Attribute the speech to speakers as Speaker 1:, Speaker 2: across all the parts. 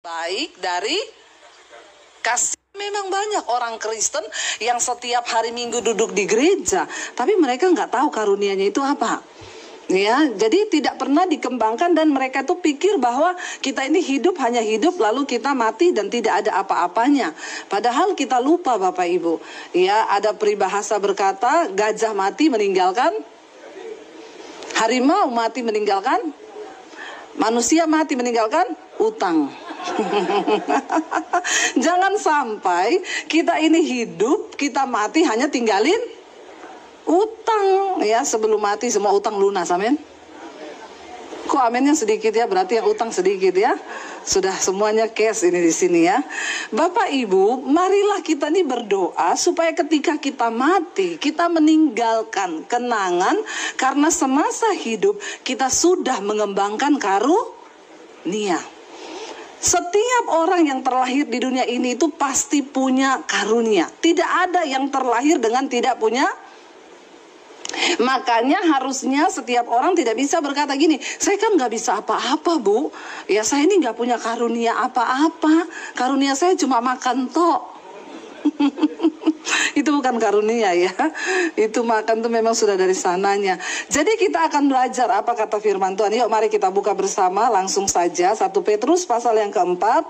Speaker 1: baik dari kasih. Memang banyak orang Kristen yang setiap hari Minggu duduk di gereja, tapi mereka nggak tahu karunianya itu apa. Ya, jadi tidak pernah dikembangkan dan mereka tuh pikir bahwa kita ini hidup hanya hidup lalu kita mati dan tidak ada apa-apanya. Padahal kita lupa Bapak Ibu. Ya, ada peribahasa berkata gajah mati meninggalkan harimau, mati meninggalkan manusia, mati meninggalkan utang. Jangan sampai kita ini hidup, kita mati hanya tinggalin utang. Ya, sebelum mati semua utang lunas, amin. Kok aminnya sedikit ya, berarti yang utang sedikit ya. Sudah semuanya cash ini di sini ya. Bapak Ibu, marilah kita ini berdoa supaya ketika kita mati, kita meninggalkan kenangan karena semasa hidup kita sudah mengembangkan karunia. Setiap orang yang terlahir di dunia ini itu pasti punya karunia. Tidak ada yang terlahir dengan tidak punya. Makanya harusnya setiap orang tidak bisa berkata gini, saya kan nggak bisa apa-apa Bu. Ya saya ini nggak punya karunia apa-apa. Karunia saya cuma makan tok. Itu bukan karunia ya. Itu makan tuh memang sudah dari sananya. Jadi kita akan belajar apa kata firman Tuhan. Yuk mari kita buka bersama langsung saja 1 Petrus pasal yang keempat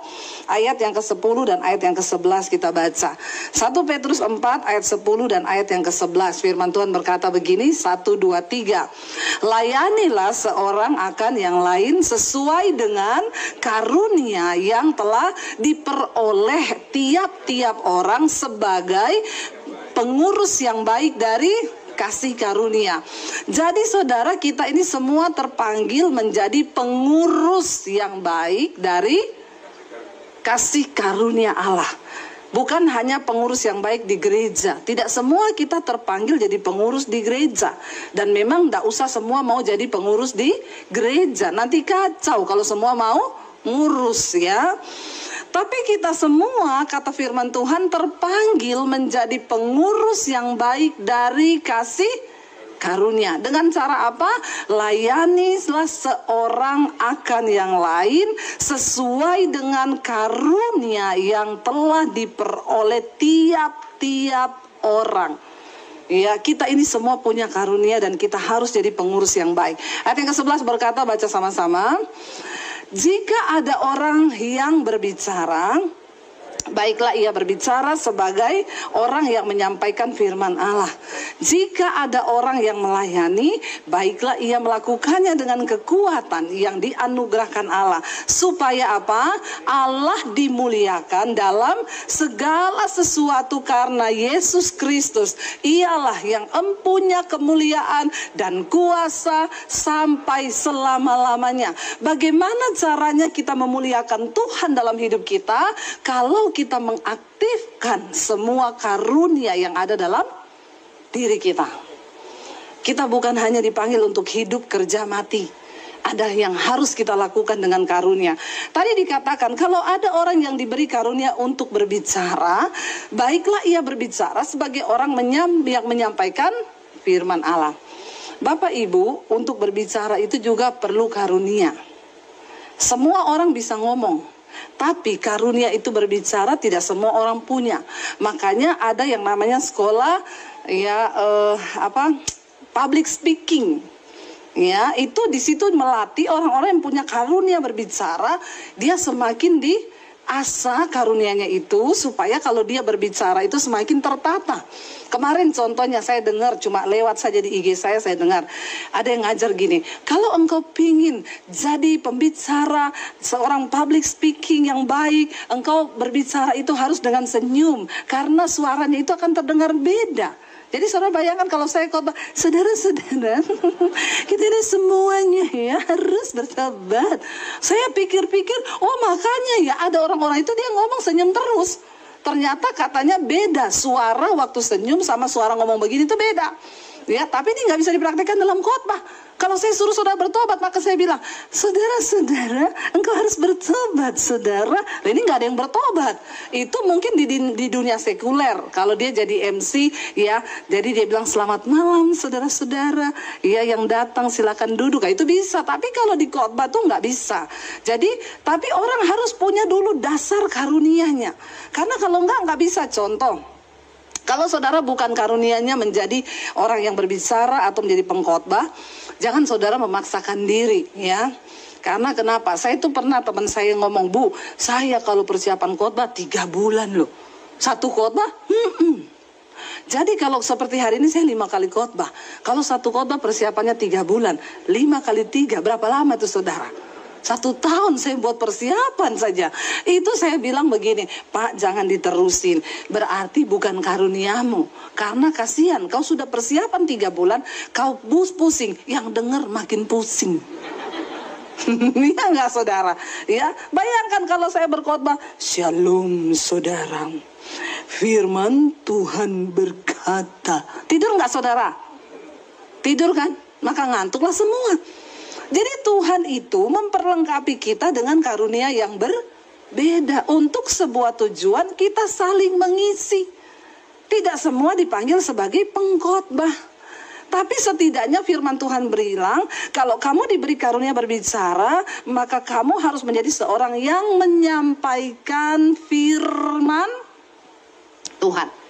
Speaker 1: ayat yang ke-10 dan ayat yang ke-11 kita baca. 1 Petrus 4 ayat 10 dan ayat yang ke-11. Firman Tuhan berkata begini, 1, 2, 3. Layanilah seorang akan yang lain sesuai dengan karunia yang telah diperoleh tiap-tiap orang sebagai pengurus yang baik dari kasih karunia. Jadi saudara, kita ini semua terpanggil menjadi pengurus yang baik dari kasih karunia Allah. Bukan hanya pengurus yang baik di gereja. Tidak semua kita terpanggil jadi pengurus di gereja. Dan memang tidak usah semua mau jadi pengurus di gereja. Nanti kacau kalau semua mau ngurus ya. Tapi kita semua, kata firman Tuhan, terpanggil menjadi pengurus yang baik dari kasih karunia. Dengan cara apa? Layanilah seorang akan yang lain sesuai dengan karunia yang telah diperoleh tiap-tiap orang. Ya, kita ini semua punya karunia dan kita harus jadi pengurus yang baik. Ayat yang ke-11 berkata, baca sama-sama. Jika ada orang yang berbicara, baiklah ia berbicara sebagai orang yang menyampaikan firman Allah. Jika ada orang yang melayani, baiklah ia melakukannya dengan kekuatan yang dianugerahkan Allah. Supaya apa? Allah dimuliakan dalam segala sesuatu karena Yesus Kristus. Ialah yang empunya kemuliaan dan kuasa sampai selama-lamanya. Bagaimana caranya kita memuliakan Tuhan dalam hidup kita? Kalau kita mengaktifkan semua karunia yang ada dalam diri kita. Kita bukan hanya dipanggil untuk hidup, kerja, mati. Ada yang harus kita lakukan dengan karunia. Tadi dikatakan kalau ada orang yang diberi karunia untuk berbicara, baiklah ia berbicara sebagai orang yang menyampaikan firman Allah. Bapak Ibu, untuk berbicara itu juga perlu karunia. Semua orang bisa ngomong. Tapi karunia itu berbicara tidak semua orang punya. Makanya ada yang namanya sekolah ya public speaking. Ya, itu di situ melatih orang-orang yang punya karunia berbicara, dia semakin diasah karunianya itu supaya kalau dia berbicara itu semakin tertata. Kemarin contohnya saya dengar, cuma lewat saja di IG saya dengar. Ada yang ngajar gini, kalau engkau pingin jadi pembicara, seorang public speaking yang baik, engkau berbicara itu harus dengan senyum. Karena suaranya itu akan terdengar beda. Jadi saudara bayangkan kalau saya khotbah, saudara-saudara, kita ini semuanya ya harus bertobat. Saya pikir-pikir, oh makanya ya ada orang-orang itu dia ngomong senyum terus. Ternyata katanya beda, suara waktu senyum sama suara ngomong begini itu beda. Ya, tapi ini nggak bisa dipraktekkan dalam khotbah. Kalau saya suruh saudara bertobat, maka saya bilang, saudara-saudara, engkau harus bertobat, saudara. Nah, ini nggak ada yang bertobat. Itu mungkin di dunia sekuler. Kalau dia jadi MC, ya, jadi dia bilang selamat malam, saudara-saudara. Ya, yang datang silakan duduk. Nah, itu bisa. Tapi kalau di khotbah tuh nggak bisa. Jadi, tapi orang harus punya dulu dasar karunianya. Karena kalau nggak bisa. Contoh. Kalau saudara bukan karunianya menjadi orang yang berbicara atau menjadi pengkhotbah, jangan saudara memaksakan diri, ya. Karena kenapa? Saya itu pernah teman saya ngomong, Bu, saya kalau persiapan khotbah 3 bulan loh. Satu khotbah? Jadi kalau seperti hari ini saya 5 kali khotbah. Kalau satu khotbah persiapannya 3 bulan, 5 kali 3, berapa lama itu saudara? 1 tahun saya buat persiapan saja. Itu saya bilang begini, Pak, jangan diterusin. Berarti bukan karuniamu. Karena kasihan, kau sudah persiapan 3 bulan, kau pusing. Yang dengar makin pusing. Iya nggak saudara? Ya, bayangkan kalau saya berkhotbah, Shalom saudara. Firman Tuhan berkata. Tidur nggak saudara? Tidur kan? Maka ngantuklah semua. Jadi Tuhan itu memperlengkapi kita dengan karunia yang berbeda. Untuk sebuah tujuan kita saling mengisi. Tidak semua dipanggil sebagai pengkhotbah. Tapi setidaknya firman Tuhan bilang, kalau kamu diberi karunia berbicara, maka kamu harus menjadi seorang yang menyampaikan firman Tuhan.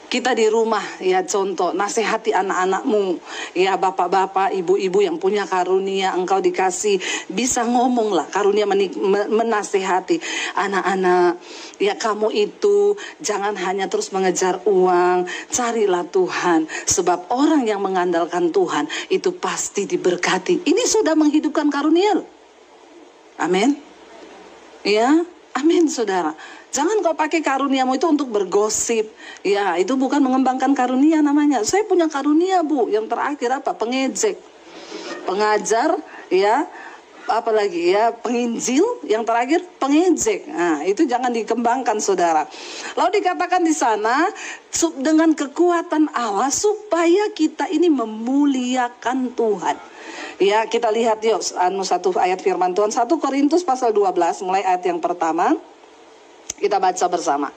Speaker 1: Kita di rumah, ya contoh, nasihati anak-anakmu, ya bapak-bapak, ibu-ibu yang punya karunia, engkau dikasih, bisa ngomong lah, karunia menasihati anak-anak, ya kamu itu jangan hanya terus mengejar uang, carilah Tuhan, sebab orang yang mengandalkan Tuhan itu pasti diberkati. Ini sudah menghidupkan karunia loh. Amin. Ya, amin saudara. Jangan kau pakai karuniamu itu untuk bergosip. Ya, itu bukan mengembangkan karunia namanya. Saya punya karunia, Bu. Yang terakhir apa? Pengejek. Pengajar, ya. Apalagi ya, penginjil. Yang terakhir pengejek. Nah, itu jangan dikembangkan, saudara. Lalu dikatakan di sana, dengan kekuatan Allah supaya kita ini memuliakan Tuhan. Ya, kita lihat yuk satu ayat firman Tuhan. 1 Korintus pasal 12 mulai ayat yang pertama. Kita baca bersama.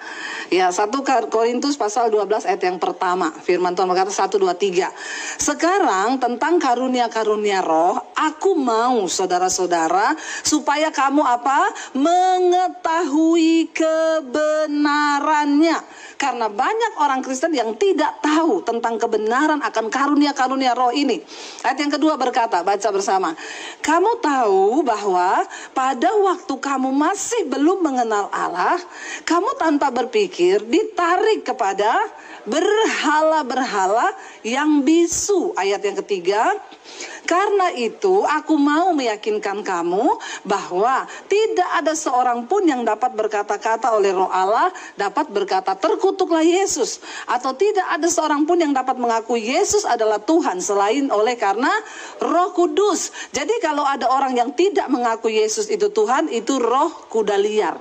Speaker 1: Ya, 1 Korintus pasal 12 ayat yang pertama. Firman Tuhan berkata 1, 2, 3. Sekarang tentang karunia-karunia roh, aku mau saudara-saudara supaya kamu apa? Mengetahui kebenarannya. Karena banyak orang Kristen yang tidak tahu tentang kebenaran akan karunia-karunia roh ini. Ayat yang kedua berkata, baca bersama. Kamu tahu bahwa pada waktu kamu masih belum mengenal Allah, kamu tanpa berpikir ditarik kepada berhala-berhala yang bisu. Ayat yang ketiga, karena itu aku mau meyakinkan kamu bahwa tidak ada seorang pun yang dapat berkata-kata oleh Roh Allah dapat berkata terkutuklah Yesus, atau tidak ada seorang pun yang dapat mengakui Yesus adalah Tuhan selain oleh karena Roh Kudus. Jadi kalau ada orang yang tidak mengakui Yesus itu Tuhan, itu roh kuda liar.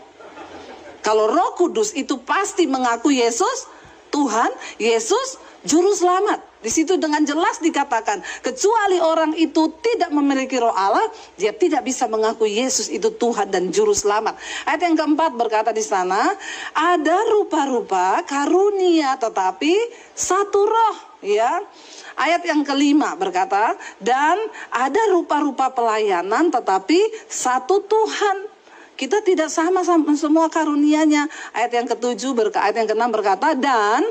Speaker 1: Kalau Roh Kudus itu pasti mengaku Yesus Tuhan, Yesus juru selamat. Di situ dengan jelas dikatakan, kecuali orang itu tidak memiliki Roh Allah, dia tidak bisa mengaku Yesus itu Tuhan dan juru selamat. Ayat yang keempat berkata di sana, ada rupa-rupa karunia tetapi satu roh, ya. Ayat yang kelima berkata, dan ada rupa-rupa pelayanan tetapi satu Tuhan. Kita tidak sama semua karunianya. Ayat yang ketujuh, ayat yang keenam berkata, dan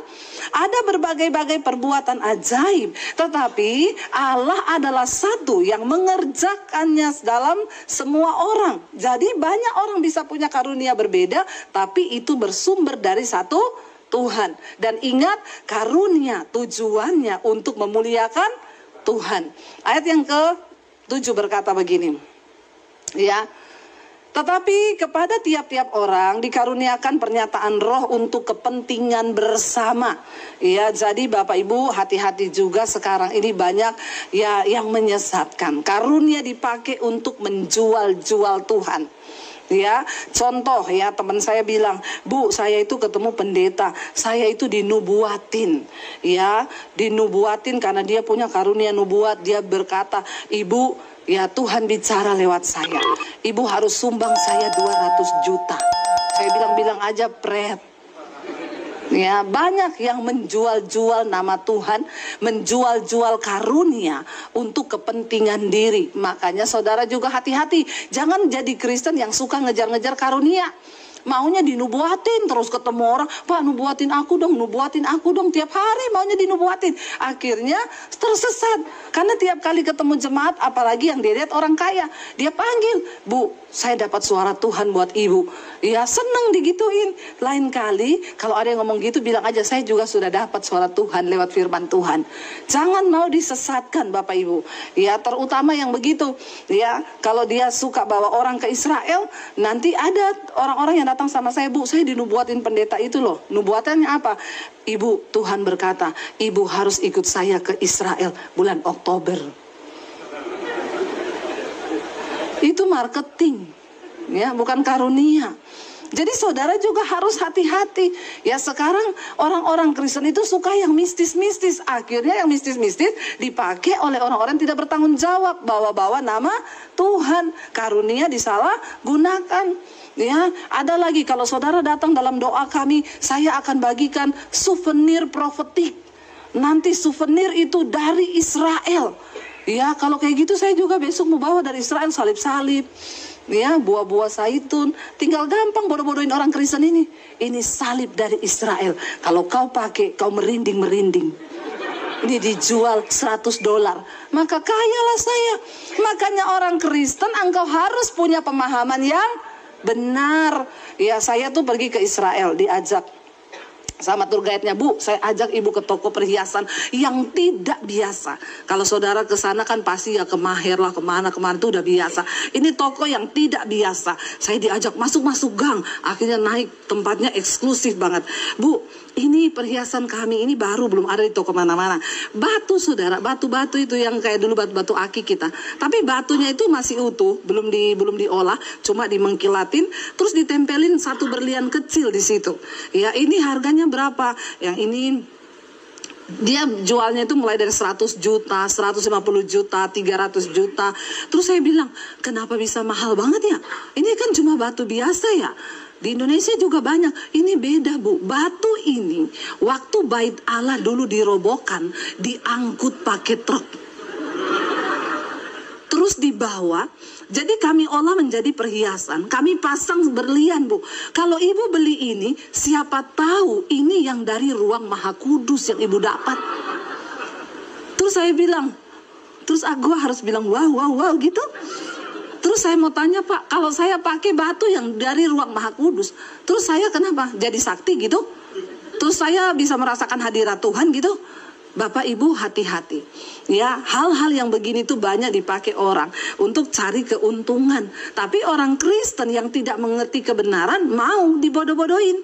Speaker 1: ada berbagai-bagai perbuatan ajaib. Tetapi Allah adalah satu yang mengerjakannya dalam semua orang. Jadi banyak orang bisa punya karunia berbeda, tapi itu bersumber dari satu Tuhan. Dan ingat, karunia tujuannya untuk memuliakan Tuhan. Ayat yang ke-7 berkata begini. Ya. Tetapi kepada tiap-tiap orang dikaruniakan pernyataan roh untuk kepentingan bersama. Ya, jadi Bapak Ibu hati-hati juga, sekarang ini banyak ya yang menyesatkan. Karunia dipakai untuk menjual-jual Tuhan. Ya, contoh ya, teman saya bilang, Bu, saya itu ketemu pendeta, saya itu dinubuatin, ya, dinubuatin karena dia punya karunia nubuat. Dia berkata, Ibu, ya Tuhan bicara lewat saya, Ibu harus sumbang saya 200 juta. Saya bilang aja pret. Ya, banyak yang menjual-jual nama Tuhan, menjual-jual karunia untuk kepentingan diri. Makanya saudara juga hati-hati, jangan jadi Kristen yang suka ngejar-ngejar karunia. Maunya dinubuatin, terus ketemu orang, Pak nubuatin aku dong, tiap hari maunya dinubuatin. Akhirnya tersesat, karena tiap kali ketemu jemaat, apalagi yang dia lihat orang kaya, dia panggil, Bu, saya dapat suara Tuhan buat ibu. Ya seneng digituin. Lain kali kalau ada yang ngomong gitu, bilang aja, saya juga sudah dapat suara Tuhan lewat firman Tuhan. Jangan mau disesatkan Bapak Ibu. Ya, terutama yang begitu. Ya, kalau dia suka bawa orang ke Israel, nanti ada orang-orang yang datang sama saya, Bu, saya dinubuatin pendeta itu loh. Nubuatannya apa? Ibu, Tuhan berkata, Ibu harus ikut saya ke Israel bulan Oktober. Itu marketing, ya, bukan karunia. Jadi saudara juga harus hati-hati. Ya, sekarang orang-orang Kristen itu suka yang mistis-mistis. Akhirnya yang mistis-mistis dipakai oleh orang-orang yang tidak bertanggung jawab, bawa-bawa nama Tuhan, karunia disalahgunakan. Ya, ada lagi, kalau saudara datang dalam doa kami, saya akan bagikan souvenir profetik. Nanti souvenir itu dari Israel. Ya, kalau kayak gitu saya juga besok mau bawa dari Israel salib-salib. Ya, buah-buah zaitun. Tinggal gampang bodoh-bodohin orang Kristen ini. Ini salib dari Israel. Kalau kau pakai, kau merinding-merinding. Ini dijual $100. Maka kayalah saya. Makanya orang Kristen, engkau harus punya pemahaman yang benar. Ya, saya tuh pergi ke Israel, diajak sama tour guide-nya, Bu, saya ajak ibu ke toko perhiasan yang tidak biasa. Kalau saudara ke sana kan pasti ya ke Maher lah, kemana itu udah biasa. Ini toko yang tidak biasa. Saya diajak masuk gang, akhirnya naik, tempatnya eksklusif banget. Bu, ini perhiasan kami, ini baru, belum ada di toko mana-mana. Batu saudara, batu-batu itu yang kayak dulu batu-batu aki kita. Tapi batunya itu masih utuh, belum diolah, cuma dimengkilatin, terus ditempelin satu berlian kecil di situ. Ya, ini harganya berapa? Yang ini dia jualnya itu mulai dari 100 juta, 150 juta, 300 juta. Terus saya bilang, kenapa bisa mahal banget ya? Ini kan cuma batu biasa ya. Di Indonesia juga banyak. Ini beda, Bu. Batu ini waktu bait Allah dulu dirobohkan, diangkut pakai truk, terus dibawa. Jadi kami olah menjadi perhiasan. Kami pasang berlian, Bu. Kalau ibu beli ini, siapa tahu ini yang dari ruang Maha Kudus yang ibu dapat. Terus saya bilang, terus aku harus bilang wow gitu. Terus saya mau tanya, Pak, kalau saya pakai batu yang dari ruang Maha Kudus, terus saya kenapa? Jadi sakti gitu? Terus saya bisa merasakan hadirat Tuhan gitu? Bapak Ibu hati-hati. Ya, hal-hal yang begini tuh banyak dipakai orang untuk cari keuntungan. Tapi orang Kristen yang tidak mengerti kebenaran mau dibodoh-bodohin.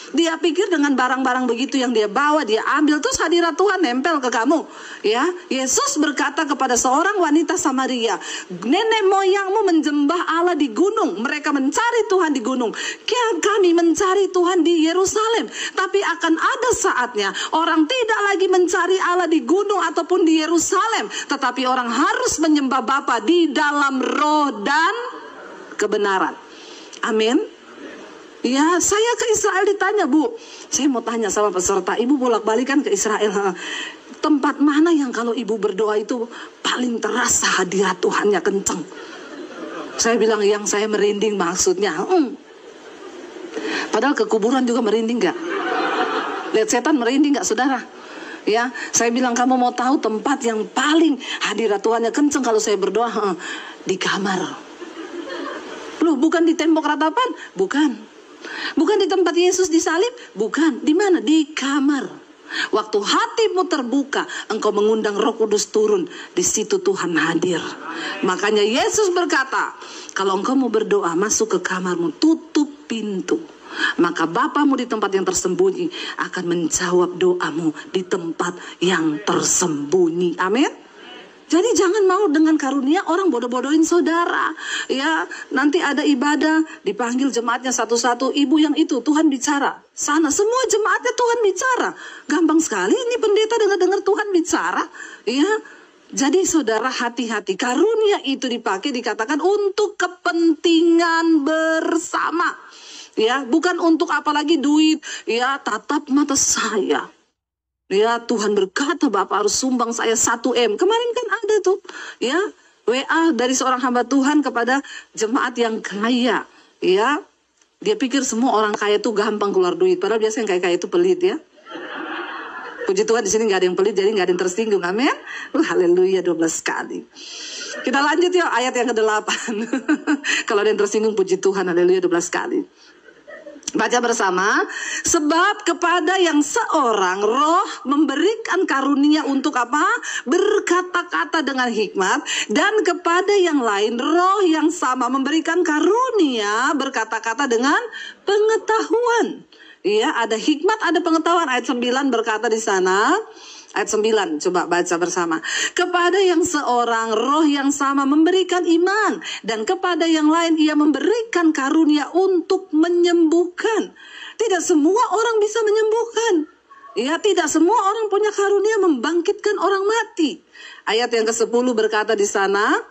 Speaker 1: Dia pikir dengan barang-barang begitu yang dia bawa, dia ambil, terus hadirat Tuhan nempel ke kamu. Ya, Yesus berkata kepada seorang wanita Samaria, nenek moyangmu menjembah Allah di gunung, mereka mencari Tuhan di gunung. Kami mencari Tuhan di Yerusalem. Tapi akan ada saatnya orang tidak lagi mencari Allah di gunung ataupun di Yerusalem, tetapi orang harus menyembah Bapa di dalam roh dan kebenaran. Amin. Ya, saya ke Israel ditanya, Bu, saya mau tanya sama peserta, ibu bolak-balik kan ke Israel, tempat mana yang kalau ibu berdoa itu paling terasa hadirat Tuhannya kenceng? Saya bilang, yang saya merinding maksudnya. Padahal ke kuburan juga merinding gak? Lihat setan merinding gak, saudara? Ya, saya bilang, kamu mau tahu tempat yang paling hadirat Tuhannya kenceng kalau saya berdoa? Di kamar. Loh, bukan di tembok ratapan? Bukan. Bukan di tempat Yesus disalib? Bukan. Di mana? Di kamar. Waktu hatimu terbuka, engkau mengundang Roh Kudus turun. Di situ Tuhan hadir. Makanya Yesus berkata, kalau engkau mau berdoa, masuk ke kamarmu, tutup pintu. Maka Bapamu di tempat yang tersembunyi akan menjawab doamu di tempat yang tersembunyi. Amin. Jadi jangan mau dengan karunia orang bodoh-bodohin saudara. Ya, nanti ada ibadah, dipanggil jemaatnya satu-satu, ibu yang itu, Tuhan bicara. Sana, semua jemaatnya Tuhan bicara. Gampang sekali ini pendeta dengar-dengar Tuhan bicara. Ya, jadi saudara hati-hati, karunia itu dipakai dikatakan untuk kepentingan bersama. Ya, bukan untuk apalagi duit. Ya, tatap mata saya. Ya, Tuhan berkata Bapak harus sumbang saya 1 M. Kemarin kan ada tuh, ya, WA dari seorang hamba Tuhan kepada jemaat yang kaya. Ya, dia pikir semua orang kaya tuh gampang keluar duit. Padahal biasanya yang kaya-kaya itu pelit ya. Puji Tuhan di sini nggak ada yang pelit, jadi nggak ada yang tersinggung. Amin. Haleluya 12 kali. Kita lanjut ya ayat yang ke-8. Kalau ada yang tersinggung, puji Tuhan. Haleluya 12 kali. Baca bersama. Sebab kepada yang seorang roh memberikan karunia untuk apa? Berkata-kata dengan hikmat. Dan kepada yang lain roh yang sama memberikan karunia berkata-kata dengan pengetahuan. Ya, ada hikmat, ada pengetahuan. Ayat 9 berkata di sana. Ayat 9, coba baca bersama. Kepada yang seorang roh yang sama memberikan iman. Dan kepada yang lain ia memberikan karunia untuk menyembuhkan. Tidak semua orang bisa menyembuhkan. Ya, tidak semua orang punya karunia membangkitkan orang mati. Ayat yang ke-10 berkata di sana.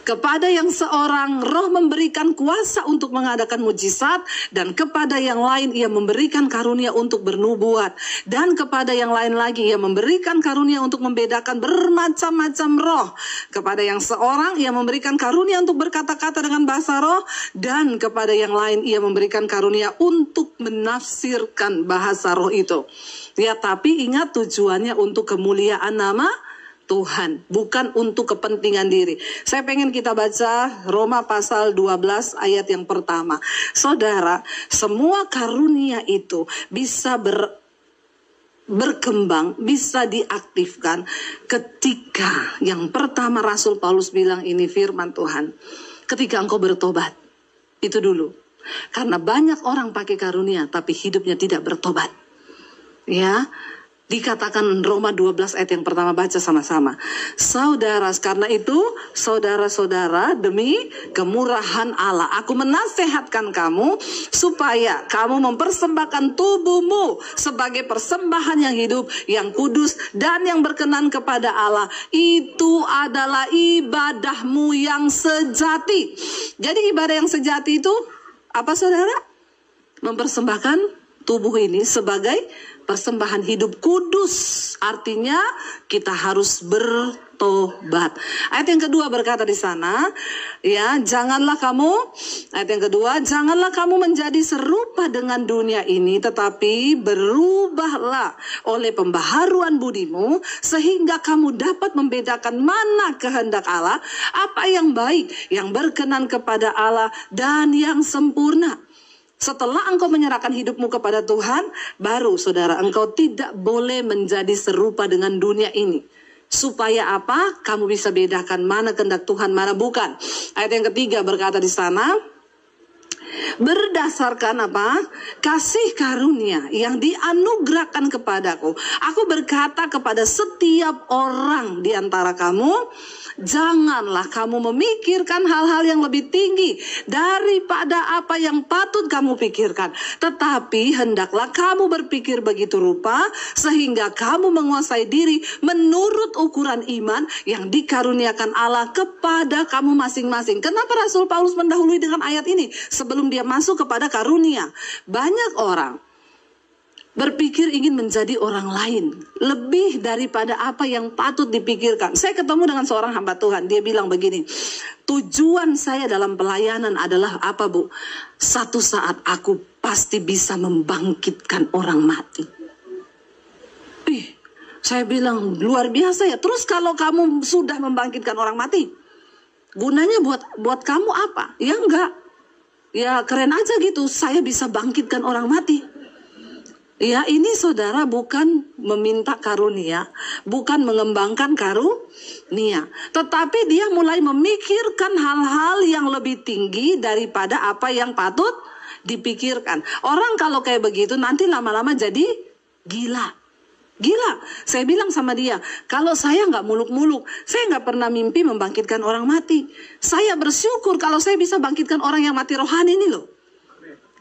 Speaker 1: Kepada yang seorang roh memberikan kuasa untuk mengadakan mujizat. Dan kepada yang lain ia memberikan karunia untuk bernubuat. Dan kepada yang lain lagi ia memberikan karunia untuk membedakan bermacam-macam roh. Kepada yang seorang ia memberikan karunia untuk berkata-kata dengan bahasa roh. Dan kepada yang lain ia memberikan karunia untuk menafsirkan bahasa roh itu. Ya, tapi ingat tujuannya untuk kemuliaan nama Tuhan, bukan untuk kepentingan diri. Saya pengen kita baca Roma pasal 12 ayat yang pertama. Saudara, semua karunia itu bisa berkembang, bisa diaktifkan ketika yang pertama Rasul Paulus bilang ini firman Tuhan. Ketika engkau bertobat, itu dulu. Karena banyak orang pakai karunia tapi hidupnya tidak bertobat. Ya, dikatakan Roma 12 ayat yang pertama, baca sama-sama. Saudara, karena itu saudara-saudara, demi kemurahan Allah, aku menasehatkan kamu supaya kamu mempersembahkan tubuhmu sebagai persembahan yang hidup, yang kudus dan yang berkenan kepada Allah. Itu adalah ibadahmu yang sejati. Jadi ibadah yang sejati itu apa, saudara? Mempersembahkan tubuh ini sebagai persembahan hidup kudus. Artinya kita harus bertobat. Ayat yang kedua berkata di sana, ya, janganlah kamu, ayat yang kedua, janganlah kamu menjadi serupa dengan dunia ini, tetapi berubahlah oleh pembaharuan budimu, sehingga kamu dapat membedakan mana kehendak Allah, apa yang baik, yang berkenan kepada Allah, dan yang sempurna. Setelah engkau menyerahkan hidupmu kepada Tuhan, baru saudara engkau tidak boleh menjadi serupa dengan dunia ini. Supaya apa? Kamu bisa bedakan mana kehendak Tuhan, mana bukan. Ayat yang ketiga berkata di sana, berdasarkan apa? Kasih karunia yang dianugerahkan kepadaku. Aku berkata kepada setiap orang di antara kamu, janganlah kamu memikirkan hal-hal yang lebih tinggi daripada apa yang patut kamu pikirkan. Tetapi hendaklah kamu berpikir begitu rupa sehingga kamu menguasai diri menurut ukuran iman yang dikaruniakan Allah kepada kamu masing-masing. Kenapa Rasul Paulus mendahului dengan ayat ini sebelum dia masuk kepada karunia? Banyak orang berpikir ingin menjadi orang lain lebih daripada apa yang patut dipikirkan. Saya ketemu dengan seorang hamba Tuhan, dia bilang begini, tujuan saya dalam pelayanan adalah apa, Bu? Satu saat aku pasti bisa membangkitkan orang mati. Saya bilang luar biasa ya. Terus kalau kamu sudah membangkitkan orang mati, gunanya buat kamu apa? Ya enggak. Ya keren aja gitu, saya bisa bangkitkan orang mati. Ya, ini saudara bukan meminta karunia, bukan mengembangkan karunia, tetapi dia mulai memikirkan hal-hal yang lebih tinggi daripada apa yang patut dipikirkan. Orang kalau kayak begitu nanti lama-lama jadi gila. Gila, saya bilang sama dia, kalau saya nggak muluk-muluk, saya nggak pernah mimpi membangkitkan orang mati. Saya bersyukur kalau saya bisa bangkitkan orang yang mati rohani ini loh.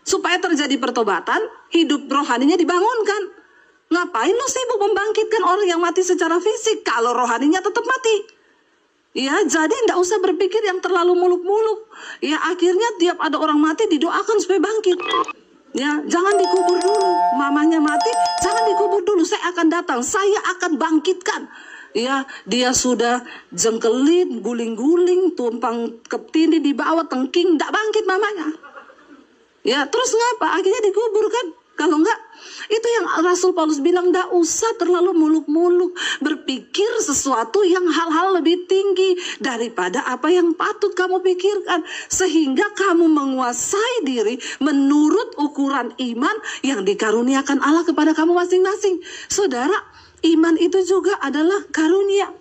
Speaker 1: Supaya terjadi pertobatan, hidup rohaninya dibangunkan. Ngapain lo sibuk membangkitkan orang yang mati secara fisik kalau rohaninya tetap mati? Ya, jadi nggak usah berpikir yang terlalu muluk-muluk. Ya, akhirnya tiap ada orang mati didoakan supaya bangkit. Ya, jangan dikubur dulu. Mamanya mati, jangan dikubur dulu. Saya akan datang, saya akan bangkitkan. Ya, dia sudah jengkelin, guling-guling, tumpang ketindih di bawah, tengking, tidak bangkit mamanya. Ya, terus ngapa? Akhirnya dikubur kan? Kalau enggak, itu yang Rasul Paulus bilang, tidak usah terlalu muluk-muluk. Berpikir sesuatu yang hal-hal lebih tinggi daripada apa yang patut kamu pikirkan. Sehingga kamu menguasai diri menurut ukuran iman yang dikaruniakan Allah kepada kamu masing-masing. Saudara, iman itu juga adalah karunia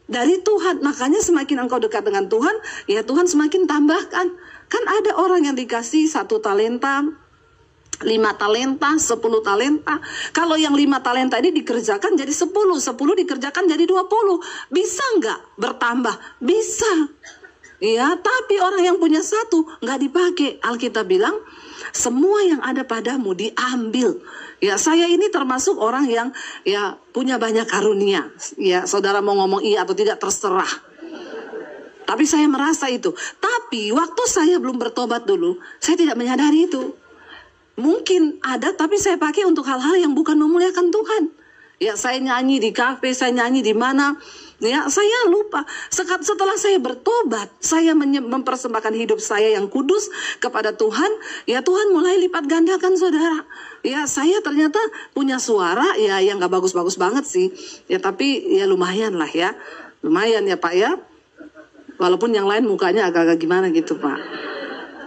Speaker 1: dari Tuhan. Makanya semakin engkau dekat dengan Tuhan, ya Tuhan semakin tambahkan. Kan ada orang yang dikasih 1 talenta, 5 talenta, 10 talenta. Kalau yang 5 talenta ini dikerjakan jadi 10 dikerjakan jadi 20. Bisa nggak bertambah? Bisa. Ya, tapi orang yang punya 1 nggak dipakai. Alkitab bilang, semua yang ada padamu diambil. Ya, saya ini termasuk orang yang ya punya banyak karunia. Ya, saudara mau ngomong iya atau tidak terserah. Tapi saya merasa itu. Tapi waktu saya belum bertobat dulu, saya tidak menyadari itu. Mungkin ada, tapi saya pakai untuk hal-hal yang bukan memuliakan Tuhan. Ya, saya nyanyi di kafe, saya nyanyi di mana. Ya, saya lupa. Setelah saya bertobat, saya mempersembahkan hidup saya yang kudus kepada Tuhan. Ya, Tuhan mulai lipat gandakan, saudara. Ya, saya ternyata punya suara ya yang gak bagus-bagus banget sih. Ya, tapi ya lumayan lah ya. Lumayan ya Pak ya. Walaupun yang lain mukanya agak-agak gimana gitu Pak.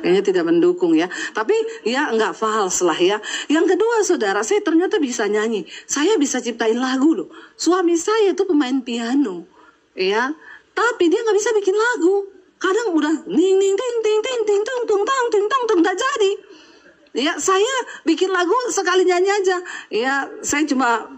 Speaker 1: Kayaknya tidak mendukung ya. Tapi ya nggak fals lah ya. Yang kedua saudara, saya ternyata bisa nyanyi. Saya bisa ciptain lagu loh. Suami saya itu pemain piano. Ya. Tapi dia nggak bisa bikin lagu. Kadang udah ning ning ting ting ting ting tung tung tang ting tang tung nggak jadi. Ya, saya bikin lagu sekali nyanyi aja. Ya, saya cuma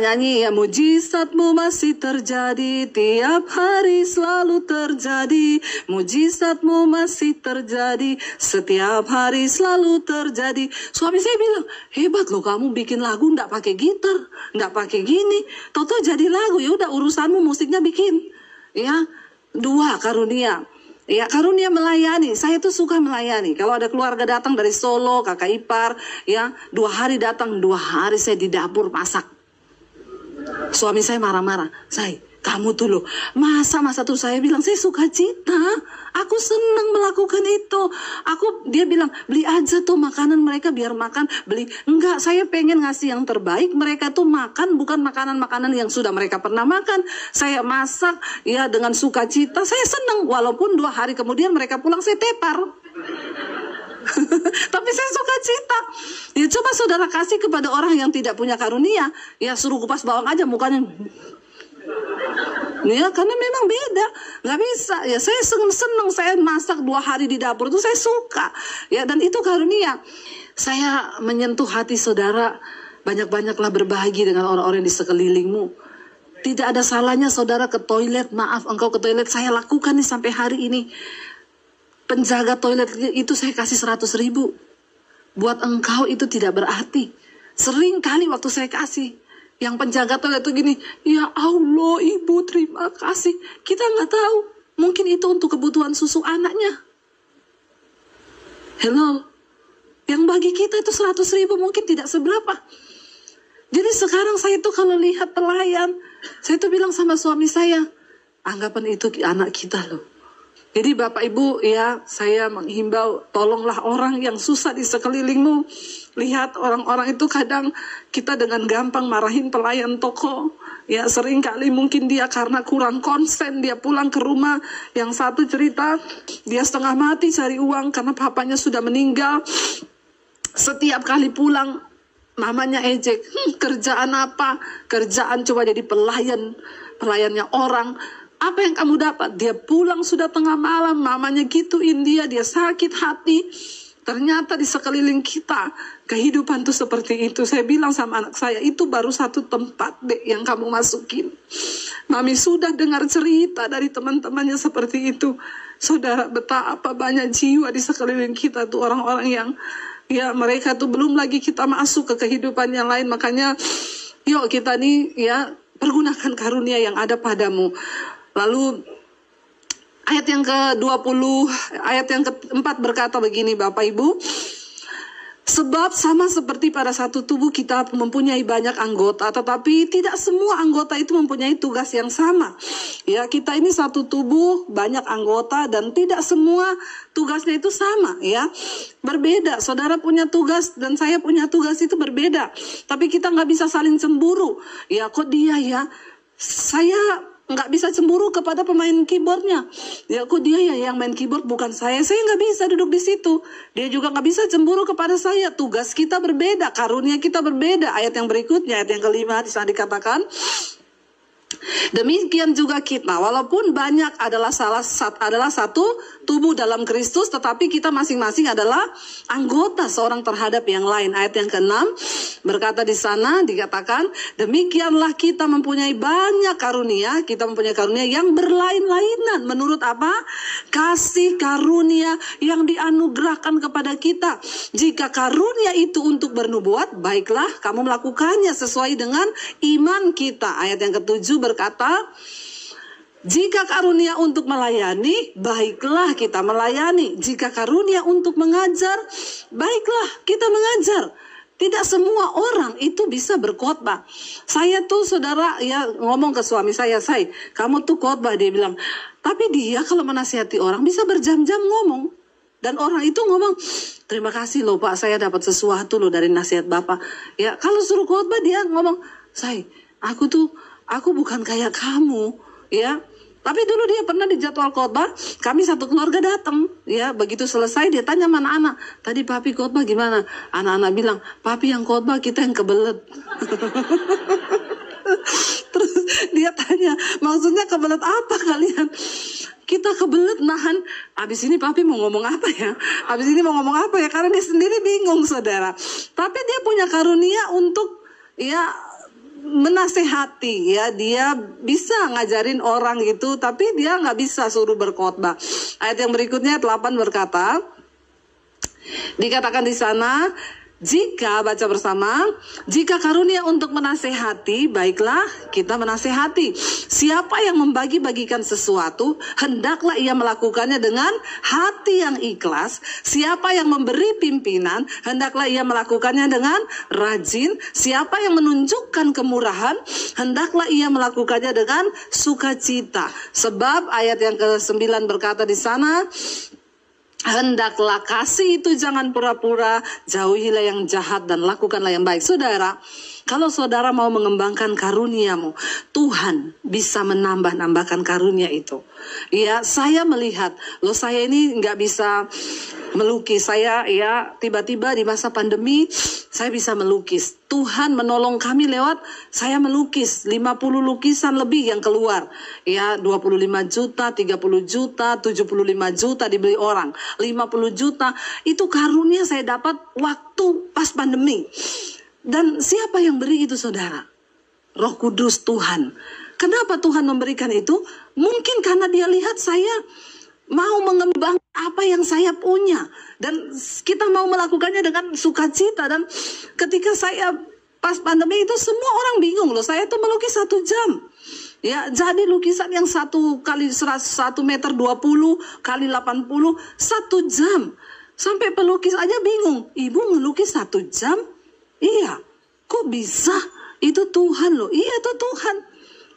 Speaker 1: nyanyi ya, mujizatmu masih terjadi tiap hari, selalu terjadi. Mujizatmu masih terjadi setiap hari, selalu terjadi. Suami saya bilang, hebat loh kamu bikin lagu ndak pakai gitar, ndak pakai gini, toto jadi lagu. Ya udah, urusanmu musiknya bikin. Ya, 2 karunia. Ya, karunia melayani. Saya tuh suka melayani. Kalau ada keluarga datang dari Solo, kakak ipar, ya 2 hari datang, 2 hari saya di dapur masak. Suami saya marah-marah. Say, kamu tuh loh, masa tuh saya bilang, saya suka cita, aku senang melakukan itu. Dia bilang, beli aja tuh makanan mereka biar makan, beli. Enggak, saya pengen ngasih yang terbaik, mereka tuh makan, bukan makanan-makanan yang sudah mereka pernah makan. Saya masak, ya dengan sukacita, saya senang. Walaupun 2 hari kemudian mereka pulang, saya tepar. Tapi saya suka cita. Ya coba saudara kasih kepada orang yang tidak punya karunia, ya suruh kupas bawang aja mukanya. Ya karena memang beda, nggak bisa. Ya saya seneng saya masak 2 hari di dapur itu saya suka. Ya dan itu karunia. Saya menyentuh hati saudara. Banyak-banyaklah berbagi dengan orang-orang di sekelilingmu. Tidak ada salahnya saudara ke toilet. Maaf engkau ke toilet, saya lakukan nih sampai hari ini. Penjaga toilet itu saya kasih 100.000. Buat engkau itu tidak berarti. Sering kali waktu saya kasih, yang penjaga toilet itu gini, ya Allah ibu terima kasih. Kita nggak tahu, mungkin itu untuk kebutuhan susu anaknya. Hello, yang bagi kita itu 100.000 mungkin tidak seberapa. Jadi sekarang saya itu kalau lihat pelayan, saya itu bilang sama suami saya, anggapan itu anak kita loh. Jadi Bapak Ibu ya, saya menghimbau, tolonglah orang yang susah di sekelilingmu. Lihat orang-orang itu kadang kita dengan gampang marahin pelayan toko. Ya sering kali mungkin dia karena kurang konsen, dia pulang ke rumah. Yang satu cerita, dia setengah mati cari uang karena papanya sudah meninggal. Setiap kali pulang, mamanya ejek, kerjaan apa? Kerjaan coba jadi pelayannya orang. Apa yang kamu dapat? Dia pulang sudah tengah malam, mamanya gituin dia sakit hati. Ternyata di sekeliling kita kehidupan tuh seperti itu. Saya bilang sama anak saya, itu baru satu tempat deh yang kamu masukin. Mami sudah dengar cerita dari teman-temannya seperti itu. Saudara, betapa banyak jiwa di sekeliling kita tuh orang-orang yang ya mereka tuh belum lagi kita masuk ke kehidupan yang lain. Makanya yuk kita nih ya pergunakan karunia yang ada padamu. Lalu ayat yang ke-20, ayat yang ke-4 berkata begini Bapak Ibu. Sebab sama seperti pada satu tubuh kita mempunyai banyak anggota, tetapi tidak semua anggota itu mempunyai tugas yang sama. Ya, kita ini satu tubuh, banyak anggota, dan tidak semua tugasnya itu sama. Ya, berbeda. Saudara punya tugas dan saya punya tugas itu berbeda. Tapi kita nggak bisa saling cemburu. Ya, kok dia ya? Saya nggak bisa cemburu kepada pemain keyboardnya. Ya, kok dia ya yang main keyboard bukan saya. Saya nggak bisa duduk di situ. Dia juga nggak bisa cemburu kepada saya. Tugas kita berbeda, karunia kita berbeda. Ayat yang berikutnya, ayat yang ke-5 di sana dikatakan, demikian juga kita, walaupun banyak adalah satu tubuh dalam Kristus, tetapi kita masing-masing adalah anggota seorang terhadap yang lain. Ayat yang ke-6 berkata di sana dikatakan, demikianlah kita mempunyai banyak karunia, kita mempunyai karunia yang berlain-lainan menurut apa? Kasih karunia yang dianugerahkan kepada kita. Jika karunia itu untuk bernubuat, baiklah kamu melakukannya sesuai dengan iman kita. Ayat yang ke-7 berkata, jika karunia untuk melayani, baiklah kita melayani. Jika karunia untuk mengajar, baiklah kita mengajar. Tidak semua orang itu bisa berkhotbah. Saya tuh saudara ya ngomong ke suami saya, kamu tuh khotbah, dia bilang. Tapi dia kalau menasihati orang bisa berjam-jam ngomong. Dan orang itu ngomong, terima kasih loh Pak, saya dapat sesuatu loh dari nasihat Bapak. Ya kalau suruh khotbah dia ngomong, aku bukan kayak kamu, ya. Tapi dulu dia pernah di jadwal khotbah, kami satu keluarga datang, ya. Begitu selesai dia tanya sama anak-anak, tadi papi khotbah gimana? Anak-anak bilang, papi yang khotbah, kita yang kebelet. Terus dia tanya, maksudnya kebelet apa kalian? Kita kebelet nahan, abis ini papi mau ngomong apa ya? Abis ini mau ngomong apa ya? Karena dia sendiri bingung saudara. Tapi dia punya karunia untuk ya menasehati, ya. Dia bisa ngajarin orang gitu, tapi dia nggak bisa suruh berkhotbah. Ayat yang berikutnya, ayat 8 berkata, dikatakan di sana, jika baca bersama, jika karunia untuk menasehati, baiklah kita menasehati. Siapa yang membagi-bagikan sesuatu, hendaklah ia melakukannya dengan hati yang ikhlas. Siapa yang memberi pimpinan, hendaklah ia melakukannya dengan rajin. Siapa yang menunjukkan kemurahan, hendaklah ia melakukannya dengan sukacita. Sebab ayat yang ke-9 berkata di sana, hendaklah kasih itu jangan pura-pura, jauhilah yang jahat dan lakukanlah yang baik. Saudara, kalau saudara mau mengembangkan karuniamu, Tuhan bisa menambah-nambahkan karunia itu. Ya, saya melihat, saya ini nggak bisa melukis. Saya ya tiba-tiba di masa pandemi saya bisa melukis. Tuhan menolong kami lewat saya melukis 50 lukisan lebih yang keluar. Ya, 25 juta, 30 juta, 75 juta dibeli orang. 50 juta itu karunia saya dapat waktu pas pandemi. Dan siapa yang beri itu saudara? Roh Kudus Tuhan. Kenapa Tuhan memberikan itu? Mungkin karena dia lihat saya mau mengembangkan apa yang saya punya. Dan kita mau melakukannya dengan sukacita. Dan ketika saya pas pandemi itu semua orang bingung loh. Saya tuh melukis 1 jam. Ya, jadi lukisan yang 1 kali 1 meter 20 kali 80 1 jam. Sampai pelukis aja bingung. Ibu melukis 1 jam? Iya. Kok bisa? Itu Tuhan loh. Iya, itu Tuhan.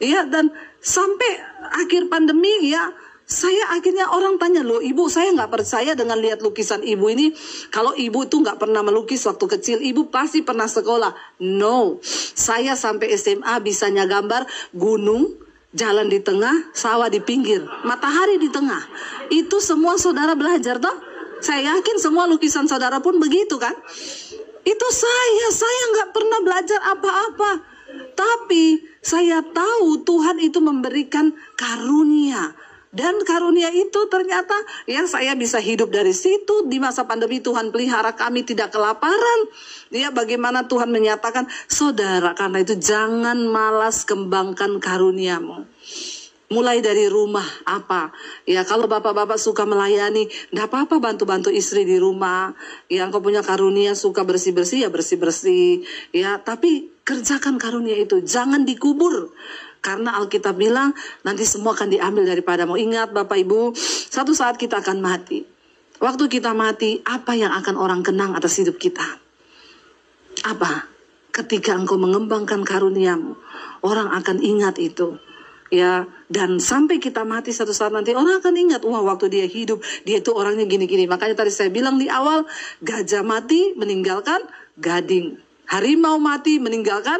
Speaker 1: Iya, dan sampai akhir pandemi ya, saya akhirnya orang tanya, loh ibu, saya nggak percaya dengan lihat lukisan ibu ini. Kalau ibu itu nggak pernah melukis waktu kecil, ibu pasti pernah sekolah. No, saya sampai SMA bisanya gambar gunung, jalan di tengah, sawah di pinggir, matahari di tengah. Itu semua saudara belajar toh? Saya yakin semua lukisan saudara pun begitu kan? Itu saya nggak pernah belajar apa-apa. Tapi saya tahu Tuhan itu memberikan karunia. Dan karunia itu ternyata yang saya bisa hidup dari situ. Di masa pandemi Tuhan pelihara kami tidak kelaparan. Ya, bagaimana Tuhan menyatakan, saudara, karena itu jangan malas kembangkan karuniamu. Mulai dari rumah apa ya, kalau bapak-bapak suka melayani, enggak apa-apa, bantu-bantu istri di rumah. Yang kau punya karunia suka bersih-bersih, ya bersih-bersih ya, tapi kerjakan karunia itu, jangan dikubur. Karena Alkitab bilang nanti semua akan diambil daripadamu. Ingat Bapak Ibu, satu saat kita akan mati. Waktu kita mati, apa yang akan orang kenang atas hidup kita? Apa? Ketika engkau mengembangkan karuniamu, orang akan ingat itu. Ya, dan sampai kita mati satu saat nanti orang akan ingat, wah waktu dia hidup dia itu orangnya gini-gini. Makanya tadi saya bilang di awal, gajah mati meninggalkan gading, harimau mati meninggalkan,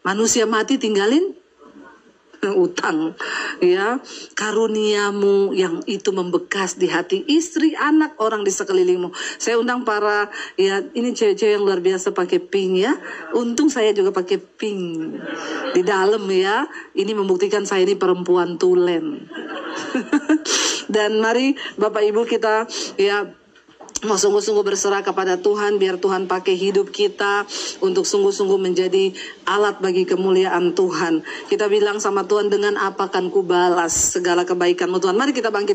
Speaker 1: manusia mati tinggalin utang. Ya, karuniamu yang itu membekas di hati istri, anak, orang di sekelilingmu. Saya undang para, ya ini cewek-cewek yang luar biasa pakai pink ya. Untung saya juga pakai pink di dalam ya. Ini membuktikan saya ini perempuan tulen. Dan mari Bapak Ibu kita ya mau sungguh-sungguh berserah kepada Tuhan, biar Tuhan pakai hidup kita untuk sungguh-sungguh menjadi alat bagi kemuliaan Tuhan. Kita bilang sama Tuhan, dengan apa akan ku balas segala kebaikan-Mu Tuhan. Mari kita bangkit.